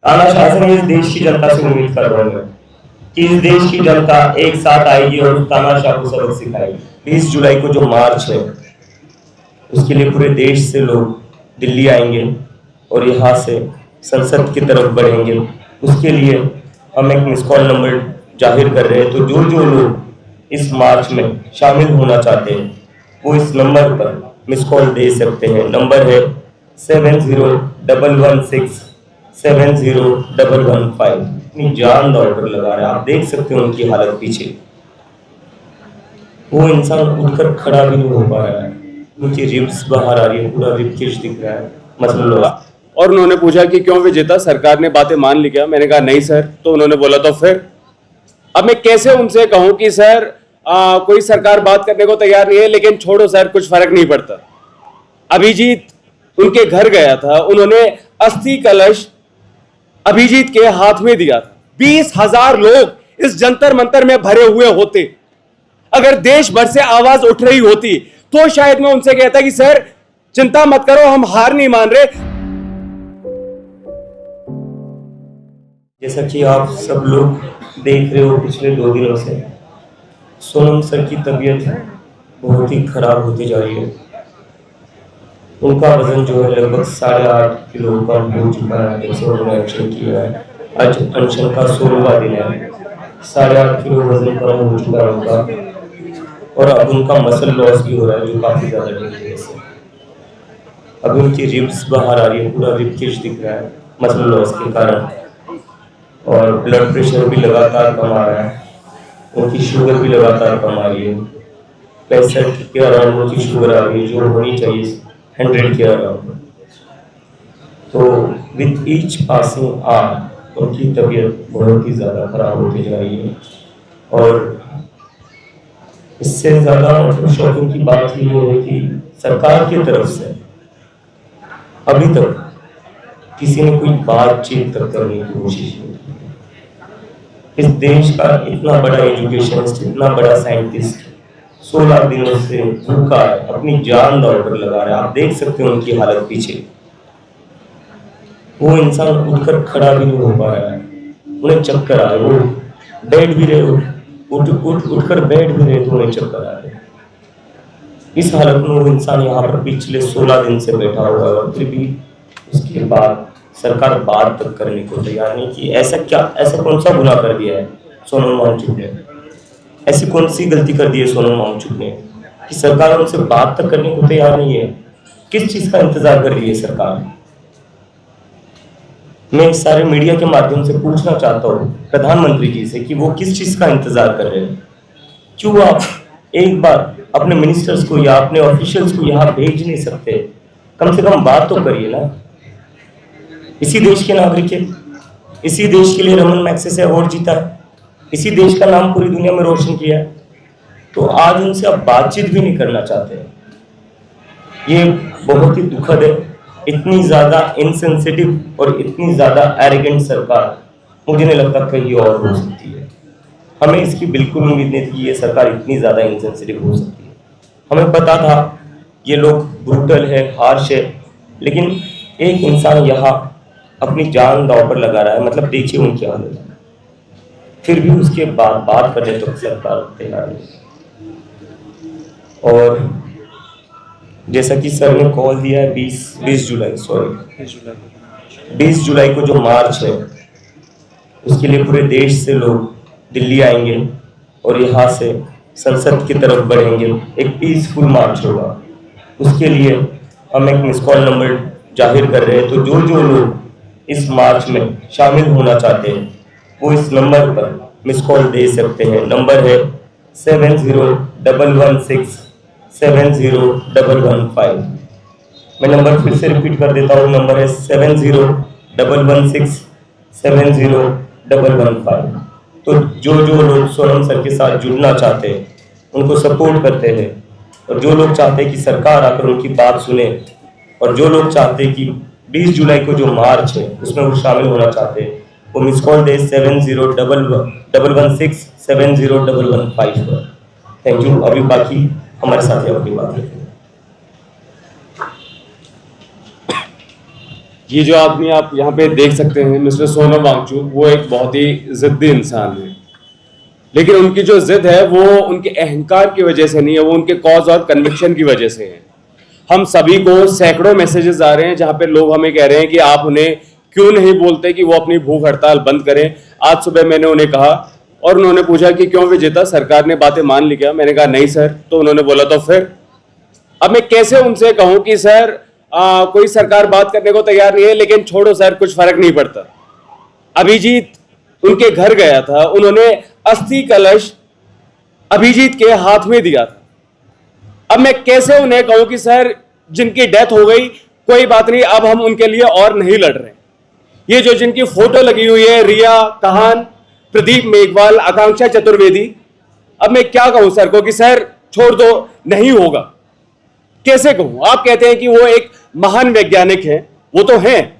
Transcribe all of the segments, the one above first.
तानाशाह से इस देश की जनता से उम्मीद कर रहा हूँ कि इस देश की जनता एक साथ आएगी और तानाशाह को सबक सिखाएगी। 20 जुलाई को जो मार्च है उसके लिए पूरे देश से लोग दिल्ली आएंगे और यहाँ से संसद की तरफ बढ़ेंगे। उसके लिए हम एक मिस कॉल नंबर जाहिर कर रहे हैं, तो जो जो लोग इस मार्च में शामिल होना चाहते हैं वो इस नंबर पर मिस कॉल दे सकते हैं। नंबर है 7011670115। अपनी जान दौड़ पर लगा रहे हैं, आप देख सकते हैं उनकी हालत पीछे। वो इंसान उठकर खड़ा भी नहीं हो पा रहा है, उनकी रिब्स बाहर आ रही है, पूरा रिब केज दिख रहा है। मतलब और उन्होंने पूछा कि क्यों विजेता, सरकार ने बातें मान ली क्या? मैंने कहा नहीं सर। तो उन्होंने बोला तो फिर? अब मैं कैसे उनसे कहूं कि सर कोई सरकार बात करने को तैयार नहीं है, लेकिन छोड़ो सर कुछ फर्क नहीं पड़ता। अभिजीत उनके घर गया था, उन्होंने अस्थि कलश अभिजीत के हाथ में दिया था। 20,000 लोग इस जंतर मंतर में भरे हुए होते। अगर देश भर से आवाज उठ रही होती तो शायद मैं उनसे कहता कि सर चिंता मत करो, हम हार नहीं मान रहे। जैसा कि आप सब लोग देख रहे हो पिछले 2 दिनों से सोनम सर की तबीयत बहुत ही खराब होती जा रही है। उनका वजन जो है लगभग 8.5 किलो कम हो चुका है जब से उन्होंने अनशन किया है। आज अनशन का 16वां दिन है। 8.5 किलो वजन कम हो चुका है उनका, और अब उनका मसल लॉस भी हो रहा है जो काफी ज्यादा डेंजरस है। अब उनकी रिब्स बाहर आ रही है, पूरा रिब केज दिख रहा है मसल लॉस के कारण, और ब्लड प्रेशर भी लगातार कम आ रहा है। उनकी शुगर भी लगातार कम आ रही है, 65 के अराउंड उनकी शुगर आ रही है जो होनी चाहिए 100 के अराउंड। तो विद ईच पासिंग आवर उनकी तबीयत बहुत ही ज़्यादा खराब होती जा रही है। और इससे ज़्यादा शॉकिंग की बात ये है कि सरकार की तरफ से अभी तक किसी ने कोई बातचीत तक करने की कोशिश नहीं की। इस देश का इतना बड़ा एजुकेशनिस्ट, इतना बड़ा साइंटिस्ट 16 दिनों से भूखा है, अपनी जान दौड़ पर लगा रहा है। आप देख सकते हैं उनकी हालत पीछे। वो इंसान उठकर खड़ा भी नहीं हो पा रहा है, उन्हें चक्कर आ रहे, वो बैठ भी रहे, उठकर बैठ भी रहे तो उन्हें चक्कर आ रहे। इस हालत में वो इंसान यहाँ पर पिछले 16 दिन से बैठा हुआ है, और फिर भी उसके बाद सरकार बात तक करने को तैयार नहीं कि ऐसा कौन सा गुनाह कर दिया है सोनम वांगचुक ने, ऐसी कौन सी गलती कर दी है सोनम वांगचुक ने कि सरकार उनसे बात तक करने को तैयार नहीं है। किस चीज का इंतजार कर रही है सरकार? मैं इस सारे मीडिया के माध्यम से पूछना चाहता हूँ प्रधानमंत्री जी से कि वो किस चीज का इंतजार कर रहे हैं। क्यों आप एक बार अपने मिनिस्टर्स को या अपने ऑफिशियल्स को यहाँ भेज नहीं सकते? कम से कम बात तो करिए ना। इसी देश के नागरिक है, इसी देश के लिए रमन मैग्सेसे अवार्ड जीता है, इसी देश का नाम पूरी दुनिया में रोशन किया है, तो आज उनसे आप बातचीत भी नहीं करना चाहते। ये बहुत ही दुखद है। इतनी ज्यादा इनसेंसिटिव और इतनी ज्यादा एरोगेंट सरकार मुझे नहीं लगता कहीं और हो सकती है। हमें इसकी बिल्कुल उम्मीद नहीं थी कि ये सरकार इतनी ज्यादा इनसेंसिटिव हो सकती है। हमें पता था ये लोग ब्रूटल है, हार्श है, लेकिन एक इंसान यहाँ अपनी जान दांव पर लगा रहा है। मतलब देखिए उनकी हालत, फिर भी उसके बाद बात करने तो सरकार तैयार नहीं। और जैसा कि सर ने कॉल दिया है 20 जुलाई को जो मार्च है उसके लिए पूरे देश से लोग दिल्ली आएंगे और यहाँ से संसद की तरफ बढ़ेंगे। एक पीसफुल मार्च होगा। उसके लिए हम एक मिस कॉल नंबर जाहिर कर रहे हैं, तो जो जो लोग इस मार्च में शामिल होना चाहते हैं वो इस नंबर पर मिस कॉल दे सकते हैं। नंबर है 7011670115। मैं नंबर फिर से रिपीट कर देता हूँ, नंबर है 7011670115। तो जो जो लोग सोनम सर के साथ जुड़ना चाहते हैं, उनको सपोर्ट करते हैं, और जो लोग चाहते हैं कि सरकार आकर उनकी बात सुने, और जो लोग चाहते हैं कि 20 जुलाई को जो मार्च है उसमें वो शामिल होना चाहते हैं, वो मिस कॉल दे 7011670115 पर। Thank you. अभी बाकी हमारे साथ अपनी बात रखें। ये जो आदमी आप यहाँ पे देख सकते हैं मिस्टर सोनम वांगचुक, वो एक बहुत ही जिद्दी इंसान है, लेकिन उनकी जो जिद है वो उनके अहंकार की वजह से नहीं है, वो उनके कॉज और कन्विक्शन की वजह से है। हम सभी को सैकड़ों मैसेजेस आ रहे हैं जहां पे लोग हमें कह रहे हैं कि आप उन्हें क्यों नहीं बोलते कि वो अपनी भूख हड़ताल बंद करें। आज सुबह मैंने उन्हें कहा और उन्होंने पूछा कि क्यों विजेता, सरकार ने बातें मान ली क्या? मैंने कहा नहीं सर। तो उन्होंने बोला तो फिर? अब मैं कैसे उनसे कहूं कि सर कोई सरकार बात करने को तैयार नहीं है, लेकिन छोड़ो सर, कुछ फर्क नहीं पड़ता। अभिजीत उनके घर गया था, उन्होंने अस्थि कलश अभिजीत के हाथ में दिया था। अब मैं कैसे उन्हें कहूं कि सर जिनकी डेथ हो गई कोई बात नहीं, अब हम उनके लिए और नहीं लड़ रहे। ये जो जिनकी फोटो लगी हुई है, रिया कहान, प्रदीप मेघवाल, आकांक्षा चतुर्वेदी, अब मैं क्या कहूं सर को कि सर छोड़ दो, नहीं होगा। कैसे कहूं? आप कहते हैं कि वो एक महान वैज्ञानिक हैं, वो तो हैं,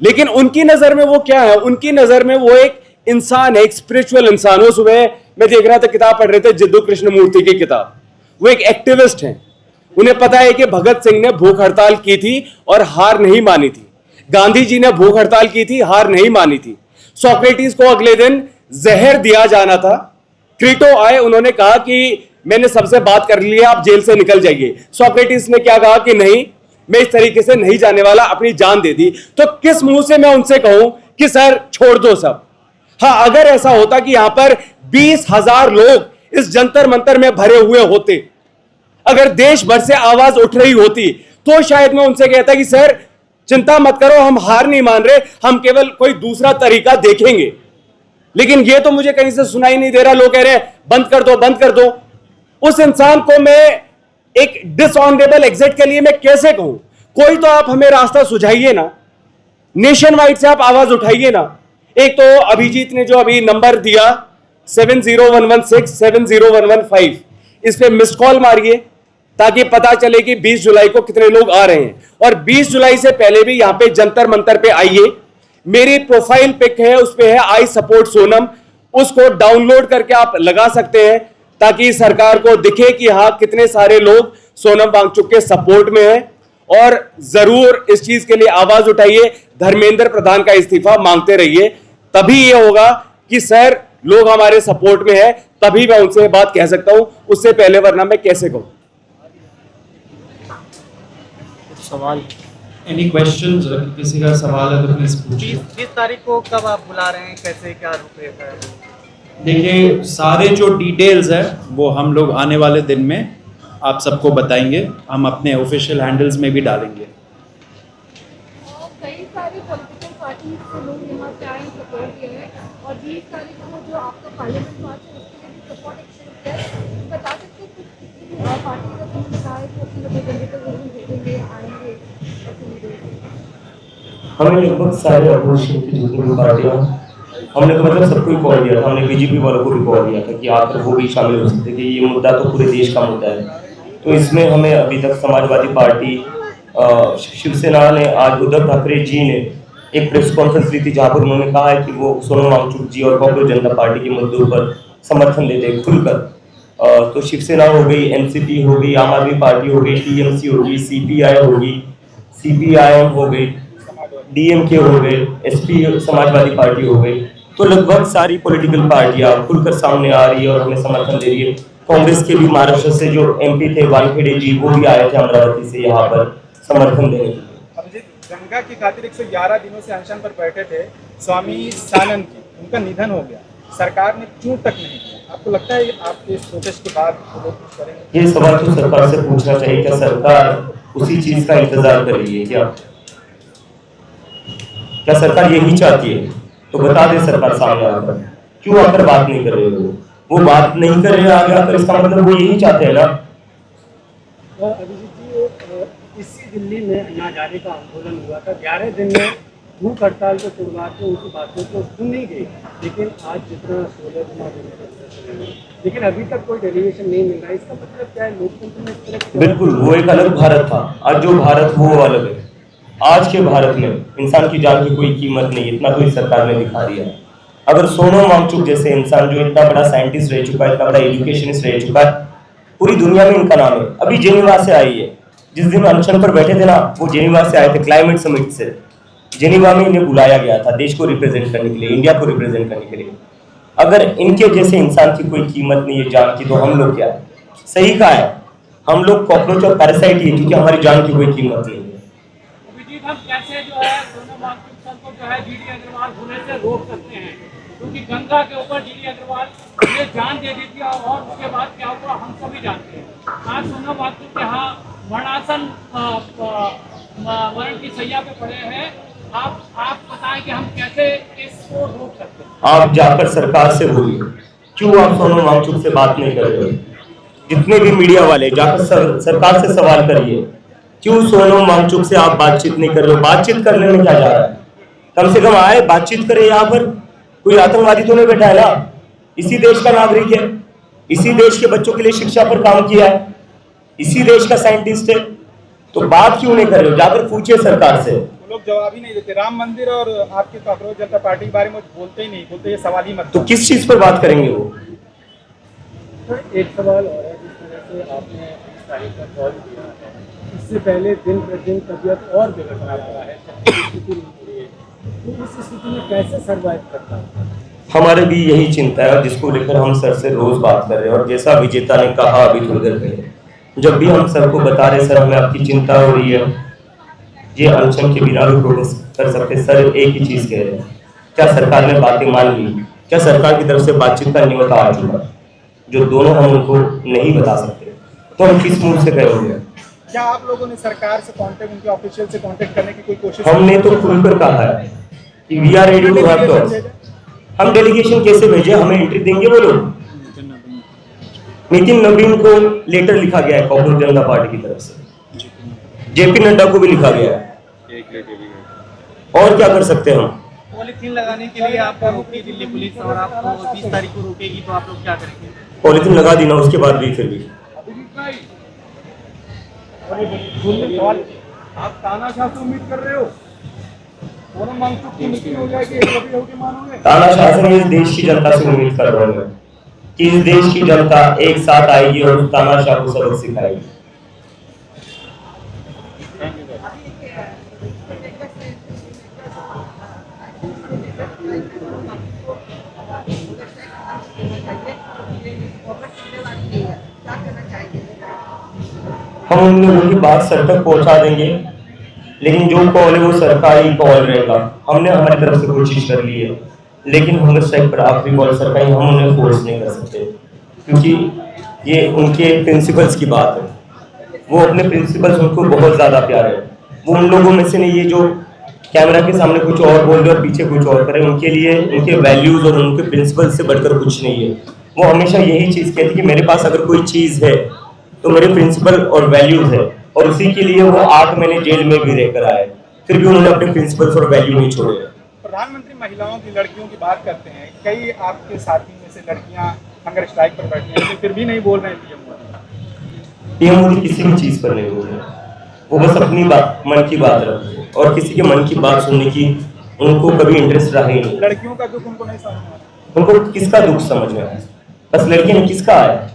लेकिन उनकी नजर में वो क्या है? उनकी नजर में वो एक इंसान है, एक स्पिरिचुअल इंसान। वो सुबह मैं देख रहा था, किताब पढ़ रहे थे, जिद्दू कृष्णमूर्ति की किताब। वो एक एक्टिविस्ट हैं, उन्हें पता है कि भगत सिंह ने भूख हड़ताल की थी और हार नहीं मानी थी, गांधी जी ने भूख हड़ताल की थी, हार नहीं मानी थी। सोक्रेटिस को अगले दिन जहर दिया जाना था, क्रीटो आए, उन्होंने कहा कि मैंने सबसे बात कर लिया, आप जेल से निकल जाइए। सोक्रेटिस ने क्या कहा कि नहीं, मैं इस तरीके से नहीं जाने वाला, अपनी जान दे दी। तो किस मुंह से मैं उनसे कहूं कि सर छोड़ दो सब? हाँ, अगर ऐसा होता कि यहां पर 20,000 लोग इस जंतर मंतर में भरे हुए होते, अगर देश भर से आवाज उठ रही होती, तो शायद मैं उनसे कहता कि सर चिंता मत करो, हम हार नहीं मान रहे, हम केवल कोई दूसरा तरीका देखेंगे। लेकिन ये तो मुझे कहीं से सुनाई नहीं दे रहा। लोग कह रहे हैं बंद कर दो, बंद कर दो। उस इंसान को मैं एक डिसऑनरेबल एग्जिट के लिए मैं कैसे कहूं? कोई तो आप हमें रास्ता सुझाइए ना, नेशन वाइड से आप आवाज उठाइए ना। एक तो अभिजीत ने जो अभी नंबर दिया 70116 70115, इस पे मिस्ड कॉल मारिए ताकि पता चले कि 20 जुलाई को कितने लोग आ रहे हैं। और 20 जुलाई से पहले भी यहां पे जंतर मंतर पे आइए। मेरी प्रोफाइल पिक है, उस पे है आई सपोर्ट सोनम, उसको डाउनलोड करके आप लगा सकते हैं ताकि सरकार को दिखे कि हाँ कितने सारे लोग सोनम वांगचुक के सपोर्ट में हैं। और जरूर इस चीज के लिए आवाज उठाइए, धर्मेंद्र प्रधान का इस्तीफा मांगते रहिए, तभी यह होगा कि सर लोग हमारे सपोर्ट में है, तभी मैं उनसे बात कह सकता हूं, उससे पहले वरना मैं कैसे कहूं? सवाल एनी क्वेश्चंस? किसी का सवाल है तो प्लीज पूछिए। 20 तारीख को कब आप बुला रहे हैं, कैसे क्या रूपरेखा है? देखिए, सारे जो डिटेल्स है वो हम लोग आने वाले दिन में आप सबको बताएंगे, हम अपने ऑफिशियल हैंडल्स में भी डालेंगे। कई सारी पॉलिटिकल पार्टी से लोग यहाँ पे आए, सपोर्ट किए हैं, और 20 तारीख को जो आपका पार्लियामेंट मार्च है उसके लिए भी सपोर्ट एक्सटेंड किया है। बता सकते हैं कुछ पार्टी का तुमने कहा है कि अपने लोग एजेंडे पर जरूर भेजेंगे, आएंगे? हमें लगभग सारे अपोजिशन की जितनी भी पार्टियां, हमने तो मतलब सबको ही कॉल दिया था। हमने बीजेपी वालों को भी कॉल दिया था कि आकर वो भी शामिल हो सकते कि ये मुद्दा तो पूरे देश का मुद्दा है। तो इसमें हमें अभी तक समाजवादी पार्टी, शिवसेना ने, आज उद्धव ठाकरे जी ने एक प्रेस कॉन्फ्रेंस ली थी जहाँ पर उन्होंने कहा है कि वो सोनम वांगचुक जी और कांग्रेस जनता पार्टी के मुद्दों पर समर्थन देते हैं खुलकर। तो शिवसेना हो गई, एनसीपी हो गई, आम आदमी पार्टी हो गई, टीएमसी होगी, सीपीआई होगी, सीपीआईएम हो गई, डीएमके हो गए, एसपी समाजवादी पार्टी हो गई। तो लगभग सारी पॉलिटिकल पार्टियां खुलकर सामने आ रही है और हमें समर्थन दे रही है। कांग्रेस के भी महाराष्ट्र से जो एमपी थे वानखेड़े जी, वो भी आए थे अमरावती से यहाँ पर समर्थन देने के लिए। अभिजीत गंगा की खातिर 111 दिनों से अनशन पर बैठे थे स्वामी सानंद जी, उनका निधन हो गया, सरकार ने क्यों तक नहीं किया? आपको लगता है आपके इस प्रोटेस्ट के बाद वो लोग कुछ करेंगे? ये सवाल तो सरकार से पूछना चाहिए, क्या सरकार उसी चीज का इंतजार कर रही है? क्या सरकार यही चाहती है? तो बता दे सरकार सामने आकर, क्यों आकर बात नहीं कर रहे हो? वो बात नहीं कर रहे आगे आकर, इसका मतलब वो यही चाहते हैं ना। अभिजीत जी, इसी दिल्ली में यहाँ जाने का आंदोलन हुआ था, 11 दिन में भूख हड़ताल को तुड़वा के उनकी बातों को सुन नहीं गई, लेकिन आज जितना 16 दिन, लेकिन अभी तक कोई डेलीगेशन नहीं मिल रहा है। इसका मतलब क्या है? लोकतंत्र में इस तरह बिल्कुल, वो एक अलग भारत था, आज जो भारत वो अलग है। आज के भारत में इंसान की जान की कोई कीमत नहीं, इतना तो इस सरकार ने दिखा दिया है। अगर सोनम वांगचुक जैसे इंसान जो इतना बड़ा साइंटिस्ट रह चुका है, इतना बड़ा एजुकेशनिस्ट रह चुका है, पूरी दुनिया में इनका नाम है, अभी जेनेवा से आई है, जिस दिन अनशन पर बैठे थे ना, वो जेनेवा से आए थे क्लाइमेट समिट से। जेनीवा में इन्हें बुलाया गया था देश को रिप्रेजेंट करने के लिए, इंडिया को रिप्रेजेंट करने के लिए। अगर इनके जैसे इंसान की कोई कीमत नहीं है जान की, तो हम लोग क्या है? सही कहा है, हम लोग कॉकरोच और पैरासाइट ही है, क्योंकि हमारी जान की कोई कीमत नहीं है। अभिजीत, हम कैसे जो है सोनम वांगचुक सर को जो है जीडी अग्रवाल होने से रोक सकते हैं? क्योंकि गंगा के ऊपर जीडी अग्रवाल ने जान दे दी थी और उसके बाद क्या हुआ हम सभी जानते हैं। आज सोनम वांगचुक यहाँ मरणासन मरण की सैया पे पड़े हैं। आप बताएं कि हम कैसे इसको रोक सकते हैं? आप जाकर सरकार से बोलिए, क्यों आप सोनम वांगचुक से बात नहीं कर रहे हो? जितने भी मीडिया वाले जाकर सरकार से सवाल करिए, क्यों सोनम वांगचुक से आप बातचीत नहीं कर रहे हो? बातचीत करने में क्या जा रहा है? कम से कम आए, बातचीत करे। यहाँ पर कोई आतंकवादी तो नहीं बैठा है ना? इसी देश का नागरिक है, इसी देश के बच्चों के लिए शिक्षा पर काम किया है, इसी देश का साइंटिस्ट है, तो बात क्यों नहीं कर रहे हो? जाकर पूछिए सरकार से। वो लोग जवाब ही नहीं देते। राम मंदिर और आपके कॉकरोच जनता पार्टी के बारे में बोलते ही नहीं, बोलते ये सवाल ही मत। तो किस चीज पर बात करेंगे वो? तो एक सवाल और है, जिस तरह से आपने इस तारीख का कॉल किया है, इससे पहले दिन प्रतिदिन तबीयत और बिगड़ता रहा है, स्थिति नहीं हुई है, तो इस स्थिति में कैसे सर्वाइव करता है? हमारे भी यही चिंता है, जिसको लेकर हम सर से रोज बात कर रहे हैं। और जैसा विजेता ने कहा अभी थोड़ी देर पहले, जब भी हम सर को बता रहे सर हमें आपकी चिंता हो रही है, ये अनशन के बिना भी प्रोटेस्ट कर सकते। सर एक ही चीज कह रहे हैं, क्या सरकार ने बातें मान ली? क्या सरकार की तरफ से बातचीत का न्योता आ चुका? जो दोनों हम उनको नहीं बता सकते, तो हम किस मुंह से कहेंगे? क्या आप लोगों ने सरकार से कांटेक्ट, उनके ऑफिशियल से कांटेक्ट करने की कोई कोशिश? हमने तो खुलकर कहा है कि we are ready to have talks. हम डेलीगेशन कैसे भेजे? हमें एंट्री देंगे वो लोग? नितिन नवीन को लेटर लिखा गया है कॉकरोच जनता पार्टी की तरफ से, जेपी नड्डा को भी लिखा गया है, और क्या कर सकते हैं हम? पॉलीथीन लगाने के लिए आपको रोकी दिल्ली पुलिस और आपको 20 तारीख को रोकेगी, तो आप लोग क्या करेंगे? पॉलीथीन लगा दी ना, उसके बाद भी फिर भी आप तानाशाह से उम्मीद कर रहे हो? सोनम वांगचुक की मृत्यु हो जाएगी, कभी होके मानोगे? तानाशाह से इस देश की जनता से उम्मीद कर रहा हूँ कि इस देश की जनता एक साथ आएगी और तानाशाह को सबक सिखाएगी। हम उन लोगों की बात सर तक पहुंचा देंगे, लेकिन जो कॉल है वो सरकारी कॉल रहेगा। हमने हमारी तरफ से कोशिश कर ली है, लेकिन हंगर स्ट्राइक पर आखिरी कॉल सरकारी, हम उन्हें फोर्स नहीं कर सकते, क्योंकि ये उनके प्रिंसिपल्स की बात है। वो अपने प्रिंसिपल्स, उनको बहुत ज़्यादा प्यार है। वो उन लोगों में से नहीं है जो कैमरा के सामने कुछ और बोल रहे और पीछे कुछ और करे। उनके लिए उनके वैल्यूज़ और उनके प्रिंसिपल्स से बढ़कर कुछ नहीं है। वो हमेशा यही चीज़ कहती कि मेरे पास अगर कोई चीज़ है तो मेरे प्रिंसिपल और वैल्यूज़ है, और उसी के लिए वो 8 महीने जेल में भी रहकर आए, फिर भी उन्होंने अपने प्रिंसिपल्स और वैल्यू नहीं छोड़े। प्रधानमंत्री महिलाओं की, लड़कियों की बात करते हैं, कई आपके साथी में से लड़कियां हंगर स्ट्राइक पर बैठी हैं, लेकिन फिर भी नहीं बोल रहे हैं पीएम मोदी किसी भी चीज़ पर नहीं बोल रहे, वो बस अपनी बात, मन की बात रखते हैं, और किसी के मन की बात सुनने की उनको कभी इंटरेस्ट रहा ही नहीं। लड़कियों का दुख उनको नहीं समझना, उनको किसका दुख समझना है? बस लड़की ने किसका है?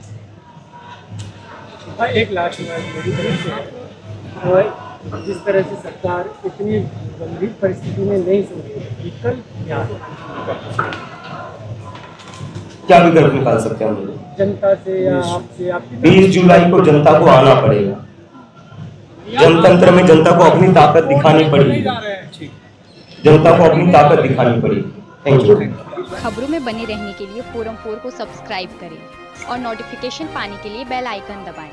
एक लास्ट मेरी तरफ से, और जिस तरह से सरकार इतनी गंभीर परिस्थिति में नहीं समझी, विकल्प क्या है? क्या विकल्प निकाल सकते हैं हम लोग? जनता से या आपसे, आपकी 20 जुलाई को जनता को आना पड़ेगा। जनतंत्र में जनता को अपनी ताकत दिखानी पड़ेगी, जनता को अपनी ताकत दिखानी पड़ेगी। Thank you. खबरों में बने रहने के लिए फोरम 4 को सब्सक्राइब करें और नोटिफिकेशन पाने के लिए बेल आइकन दबाएं।